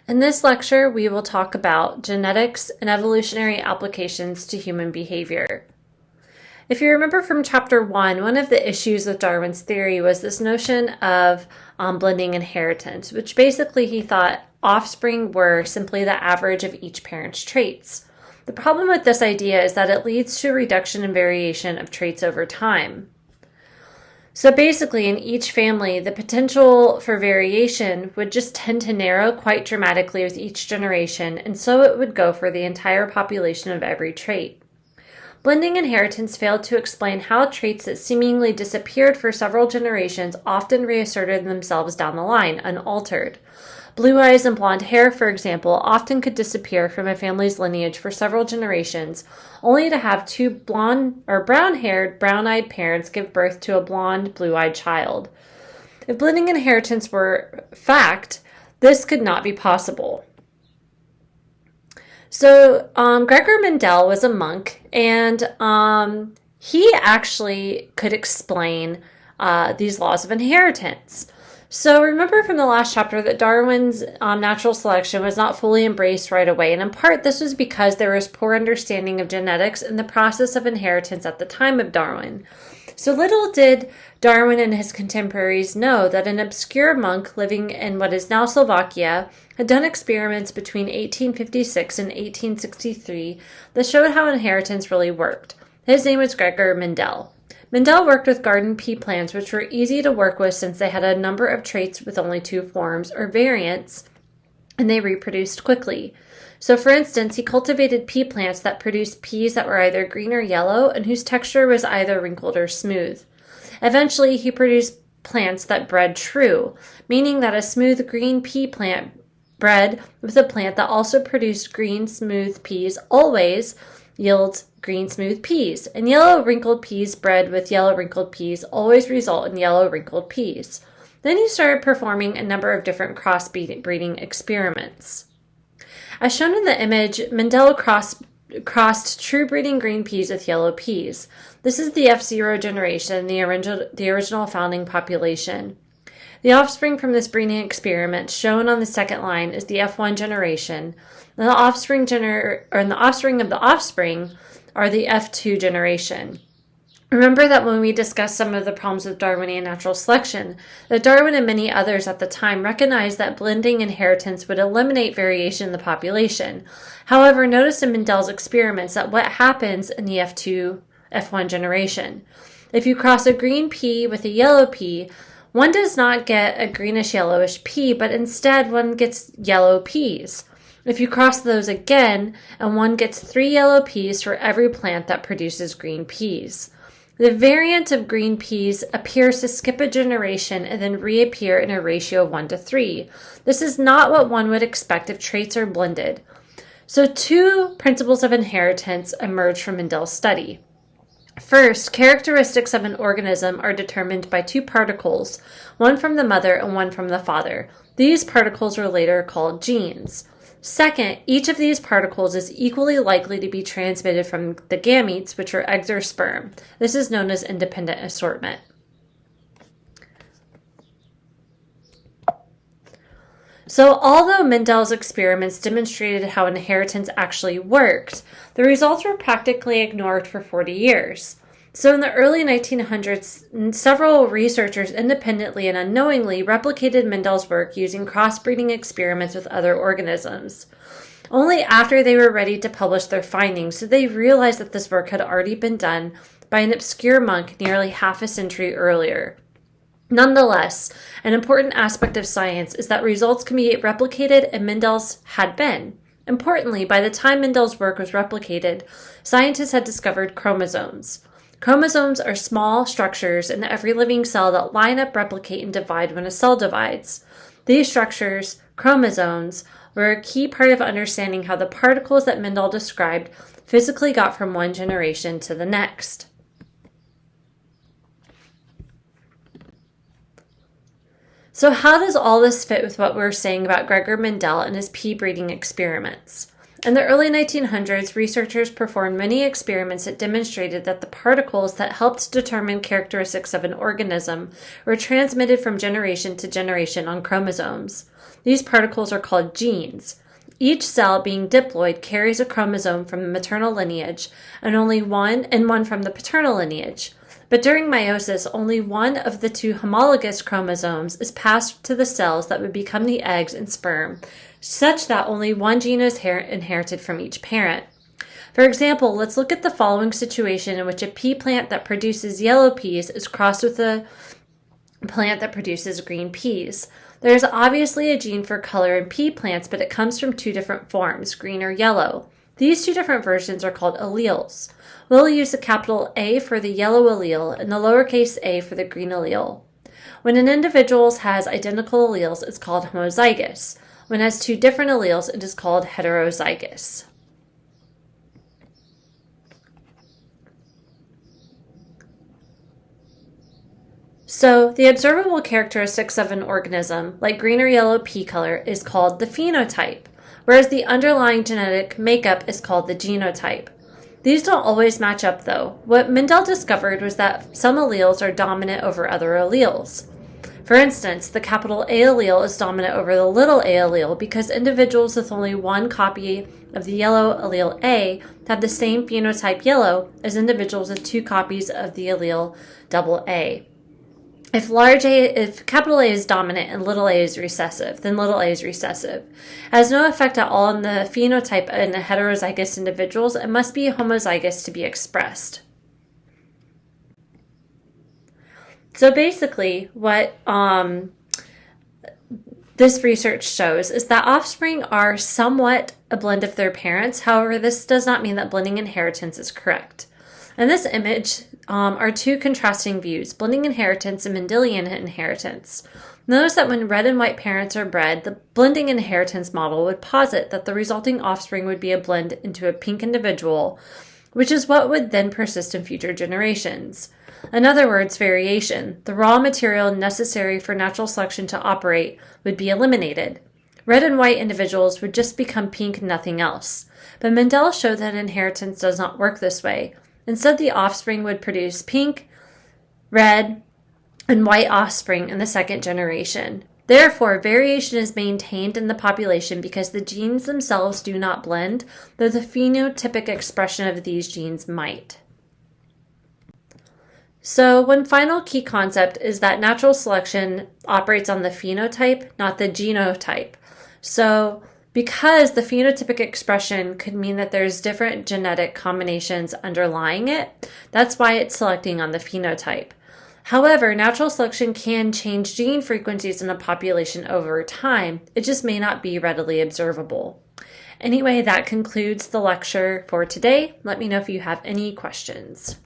In this lecture, we will talk about genetics and evolutionary applications to human behavior. If you remember from chapter 1, one of the issues with Darwin's theory was this notion of blending inheritance, which basically he thought offspring were simply the average of each parent's traits. The problem with this idea is that it leads to a reduction in variation of traits over time. So basically, in each family, the potential for variation would just tend to narrow quite dramatically with each generation, and so it would go for the entire population of every trait. Blending inheritance failed to explain how traits that seemingly disappeared for several generations often reasserted themselves down the line, unaltered. Blue eyes and blonde hair, for example, often could disappear from a family's lineage for several generations, only to have two blonde or brown-haired, brown-eyed parents give birth to a blonde, blue-eyed child. If blending inheritance were fact, this could not be possible. So Gregor Mendel was a monk, and he actually could explain these laws of inheritance. So remember from the last chapter that Darwin's natural selection was not fully embraced right away, and in part this was because there was poor understanding of genetics and the process of inheritance at the time of Darwin. So little did Darwin and his contemporaries know that an obscure monk living in what is now Slovakia had done experiments between 1856 and 1863 that showed how inheritance really worked. His name was Gregor Mendel. Mendel worked with garden pea plants, which were easy to work with since they had a number of traits with only two forms or variants, and they reproduced quickly. So for instance, he cultivated pea plants that produced peas that were either green or yellow and whose texture was either wrinkled or smooth. Eventually, he produced plants that bred true, meaning that a smooth green pea plant bred with a plant that also produced green smooth peas always yields green smooth peas, and yellow wrinkled peas bred with yellow wrinkled peas always result in yellow wrinkled peas. Then he started performing a number of different cross-breeding experiments. As shown in the image, Mendel crossed true breeding green peas with yellow peas. This is the F0 generation, the original founding population. The offspring from this breeding experiment, shown on the second line, is the F1 generation, and the offspring of the offspring are the F2 generation. Remember that when we discussed some of the problems with Darwinian natural selection, that Darwin and many others at the time recognized that blending inheritance would eliminate variation in the population. However, notice in Mendel's experiments that what happens in the F1 generation. If you cross a green pea with a yellow pea, one does not get a greenish-yellowish pea, but instead one gets yellow peas. If you cross those again, and one gets 3 yellow peas for every plant that produces green peas. The variant of green peas appears to skip a generation and then reappear in a ratio of 1 to 3. This is not what one would expect if traits are blended. So 2 principles of inheritance emerge from Mendel's study. First, characteristics of an organism are determined by 2 particles, one from the mother and one from the father. These particles were later called genes. Second, each of these particles is equally likely to be transmitted from the gametes, which are eggs or sperm. This is known as independent assortment. So although Mendel's experiments demonstrated how inheritance actually worked, the results were practically ignored for 40 years. So in the early 1900s, several researchers independently and unknowingly replicated Mendel's work using crossbreeding experiments with other organisms. Only after they were ready to publish their findings did they realize that this work had already been done by an obscure monk nearly half a century earlier. Nonetheless, an important aspect of science is that results can be replicated, and Mendel's had been. Importantly, by the time Mendel's work was replicated, scientists had discovered chromosomes. Chromosomes are small structures in every living cell that line up, replicate, and divide when a cell divides. These structures, chromosomes, were a key part of understanding how the particles that Mendel described physically got from one generation to the next. So how does all this fit with what we were saying about Gregor Mendel and his pea breeding experiments? In the early 1900s, researchers performed many experiments that demonstrated that the particles that helped determine characteristics of an organism were transmitted from generation to generation on chromosomes. These particles are called genes. Each cell, being diploid, carries a chromosome from the maternal lineage and one from the paternal lineage. But during meiosis, only one of the two homologous chromosomes is passed to the cells that would become the eggs and sperm, such that only one gene is inherited from each parent. For example, let's look at the following situation in which a pea plant that produces yellow peas is crossed with a plant that produces green peas. There is obviously a gene for color in pea plants, but it comes from two different forms, green or yellow. These two different versions are called alleles. We'll use the capital A for the yellow allele and the lowercase a for the green allele. When an individual has identical alleles, it's called homozygous. When it has two different alleles, it is called heterozygous. So, the observable characteristics of an organism, like green or yellow pea color, is called the phenotype, whereas the underlying genetic makeup is called the genotype. These don't always match up though. What Mendel discovered was that some alleles are dominant over other alleles. For instance, the capital A allele is dominant over the little a allele because individuals with only one copy of the yellow allele A have the same phenotype yellow as individuals with two copies of the allele double A. If capital A is dominant and little a is recessive, then little a is recessive. It has no effect at all on the phenotype in the heterozygous individuals. It must be homozygous to be expressed. So basically, what this research shows is that offspring are somewhat a blend of their parents. However, this does not mean that blending inheritance is correct. In this image are two contrasting views, blending inheritance and Mendelian inheritance. Notice that when red and white parents are bred, the blending inheritance model would posit that the resulting offspring would be a blend into a pink individual, which is what would then persist in future generations. In other words, variation, the raw material necessary for natural selection to operate, would be eliminated. Red and white individuals would just become pink, nothing else. But Mendel showed that inheritance does not work this way. Instead, the offspring would produce pink, red, and white offspring in the second generation. Therefore, variation is maintained in the population because the genes themselves do not blend, though the phenotypic expression of these genes might. So, one final key concept is that natural selection operates on the phenotype, not the genotype. So, because the phenotypic expression could mean that there's different genetic combinations underlying it, that's why it's selecting on the phenotype. However, natural selection can change gene frequencies in a population over time. It just may not be readily observable. Anyway, that concludes the lecture for today. Let me know if you have any questions.